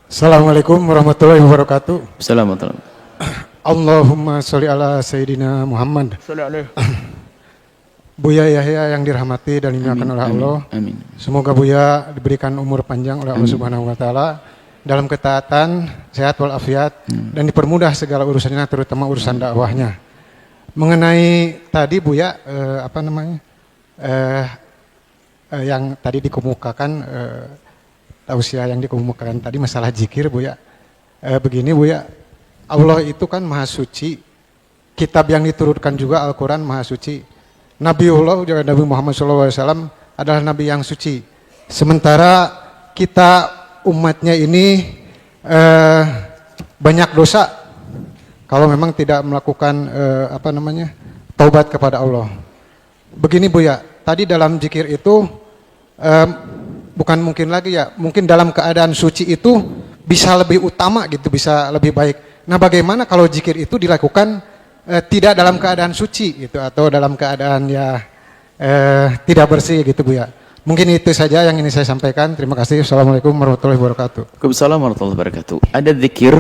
Assalamualaikum warahmatullahi wabarakatuh. Assalamualaikum. Allahumma sholli ala Sayyidina Muhammad. Buya Yahya yang dirahmati dan dimuliakan oleh Allah. Amin. Semoga Buya diberikan umur panjang oleh Allah Subhanahu wa taala dalam ketaatan, sehat walafiat dan dipermudah segala urusannya, terutama urusan dakwahnya. Mengenai tadi Buya yang tadi dikemukakan tausiah yang dikemukakan tadi masalah zikir Buya. Begini Buya, Allah itu kan maha suci. Kitab yang diturunkan juga Al-Quran maha suci. Nabiullah juga Nabi Muhammad SAW adalah Nabi yang suci. Sementara kita umatnya ini banyak dosa kalau memang tidak melakukan taubat kepada Allah. Begini Buya, tadi dalam zikir itu bukan mungkin lagi ya, mungkin dalam keadaan suci itu bisa lebih utama gitu, bisa lebih baik. Nah bagaimana kalau zikir itu dilakukan tidak dalam keadaan suci gitu, atau dalam keadaan tidak bersih gitu Bu ya. Mungkin itu saja yang ini saya sampaikan. Terima kasih. Assalamualaikum warahmatullahi wabarakatuh. Waalaikumsalam warahmatullahi wabarakatuh. Ada zikir,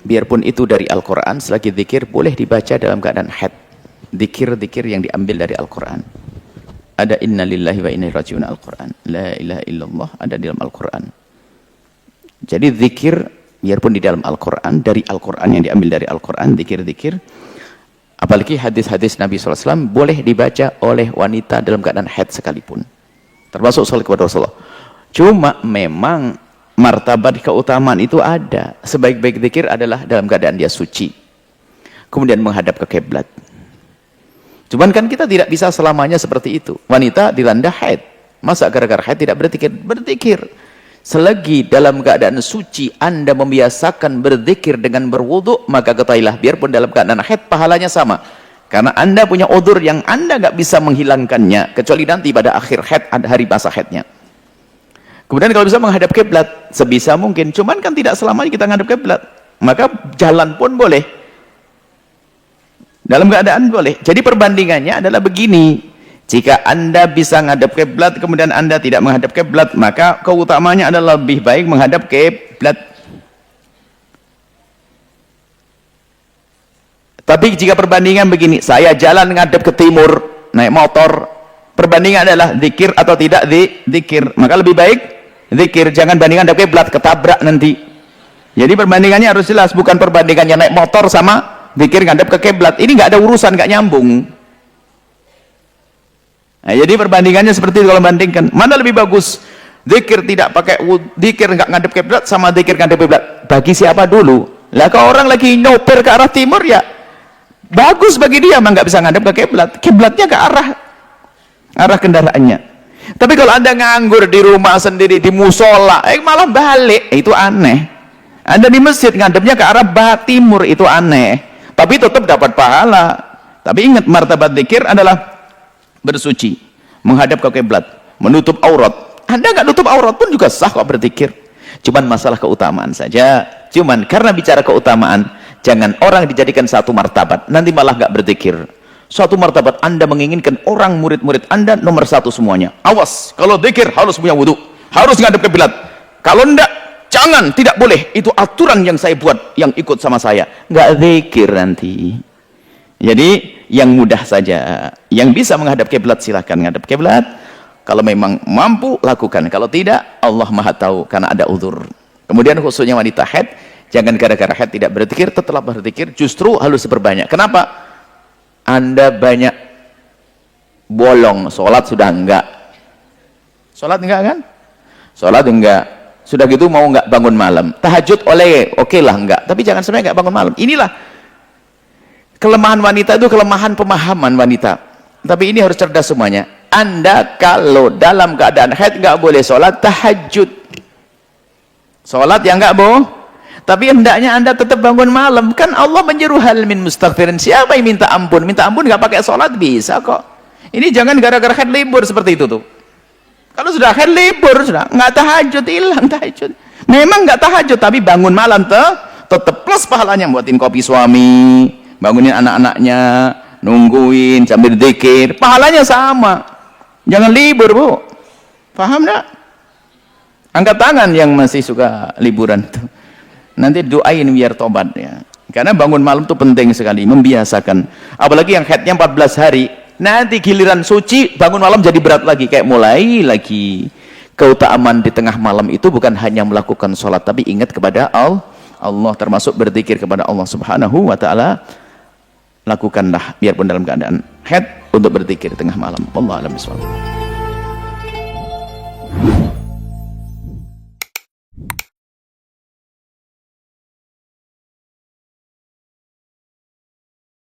biarpun itu dari Al-Quran, selagi zikir boleh dibaca dalam keadaan haid. Zikir-zikir yang diambil dari Al-Quran. Ada inna lillahi wa inna ilaihi raji'un Al-Quran. La ilaha illallah ada di dalam Al-Quran. Jadi zikir, biarpun di dalam Al-Quran, dari Al-Quran yang diambil dari Al-Quran, zikir-zikir, apalagi hadis-hadis Nabi SAW, boleh dibaca oleh wanita dalam keadaan haid sekalipun. Termasuk salat kepada Rasulullah. Cuma memang martabat keutamaan itu ada. Sebaik-baik zikir adalah dalam keadaan dia suci. Kemudian menghadap ke kiblat. Cuman kan kita tidak bisa selamanya seperti itu. Wanita dilanda haid. Masa gara-gara haid tidak berzikir? Berzikir. Selagi dalam keadaan suci Anda membiasakan berzikir dengan berwudu, maka ketahuilah biarpun dalam keadaan haid pahalanya sama. Karena Anda punya udzur yang Anda nggak bisa menghilangkannya kecuali nanti pada akhir haid, ada hari masa haidnya. Kemudian kalau bisa menghadap kiblat sebisa mungkin. Cuman kan tidak selamanya kita menghadap kiblat. Maka jalan pun boleh. Dalam keadaan boleh. Jadi perbandingannya adalah begini. Jika Anda bisa menghadap kiblat kemudian Anda tidak menghadap kiblat, maka keutamaannya adalah lebih baik menghadap kiblat. Tapi jika perbandingan begini, saya jalan menghadap ke timur, naik motor, perbandingan adalah zikir atau tidak zikir, maka lebih baik zikir, jangan bandingkan menghadap kiblat, ketabrak nanti. Jadi perbandingannya harus jelas, bukan perbandingannya naik motor sama zikir ngadep ke kiblat. Ini nggak ada urusan, nggak nyambung. Nah, jadi perbandingannya seperti itu. Kalau bandingkan mana lebih bagus, zikir tidak pakai zikir nggak ngadep kiblat sama zikir ngadep kiblat, bagi siapa dulu? Lah kalau orang lagi nyopir ke arah timur ya bagus bagi dia, mah nggak bisa ngadep ke kiblat, kiblatnya ke arah kendaraannya. Tapi kalau Anda nganggur di rumah sendiri di musola, malah balik, itu aneh. Anda di masjid ngadepnya ke arah timur, itu aneh. Tapi tetap dapat pahala. Tapi ingat, martabat zikir adalah bersuci, menghadap ke kiblat, menutup aurat. Anda nggak nutup aurat pun juga sah kok berzikir. Cuman masalah keutamaan saja. Cuman karena bicara keutamaan, jangan orang dijadikan satu martabat, nanti malah nggak berzikir. Suatu martabat Anda menginginkan orang murid-murid Anda nomor satu semuanya. Awas, kalau zikir harus punya wudu, harus ngadep ke kiblat. Kalau enggak, jangan, tidak boleh. Itu aturan yang saya buat, yang ikut sama saya. Nggak zikir nanti. Jadi yang mudah saja, yang bisa menghadap kiblat silahkan menghadap kiblat. Kalau memang mampu lakukan, kalau tidak Allah Maha tahu karena ada uzur. Kemudian khususnya wanita haid, jangan gara-gara haid tidak berzikir, tetap berzikir, justru harus berbanyak. Kenapa? Anda banyak bolong, sholat sudah enggak. Sholat enggak kan? Sholat enggak. Sudah gitu mau enggak bangun malam. Tahajud oke lah enggak. Tapi jangan sampai enggak bangun malam. Inilah kelemahan wanita, itu kelemahan pemahaman wanita. Tapi ini harus cerdas semuanya. Anda kalau dalam keadaan haid nggak boleh sholat tahajud, sholat ya nggak boh. Tapi hendaknya Anda tetap bangun malam. Kan Allah menyeru hal min mustaghfirin. Siapa yang minta ampun? Minta ampun nggak pakai sholat bisa kok. Ini jangan gara-gara haid libur seperti itu tuh. Kalau sudah haid libur sudah nggak tahajud, hilang tahajud. Memang nggak tahajud tapi bangun malam tetap plus pahalanya, buatin kopi suami, bangunin anak-anaknya, nungguin sambil zikir, pahalanya sama. Jangan libur Bu, paham enggak? Angkat tangan yang masih suka liburan tuh. nanti doain biar tobat ya. Karena bangun malam itu penting sekali, membiasakan. Apalagi yang haidnya 14 hari, nanti giliran suci bangun malam jadi berat lagi, kayak mulai lagi. Keutamaan di tengah malam itu bukan hanya melakukan sholat, tapi ingat kepada Allah, termasuk berzikir kepada Allah Subhanahu wa taala. Lakukanlah biarpun dalam keadaan haid untuk berzikir tengah malam. Wallahu a'lam bishawab.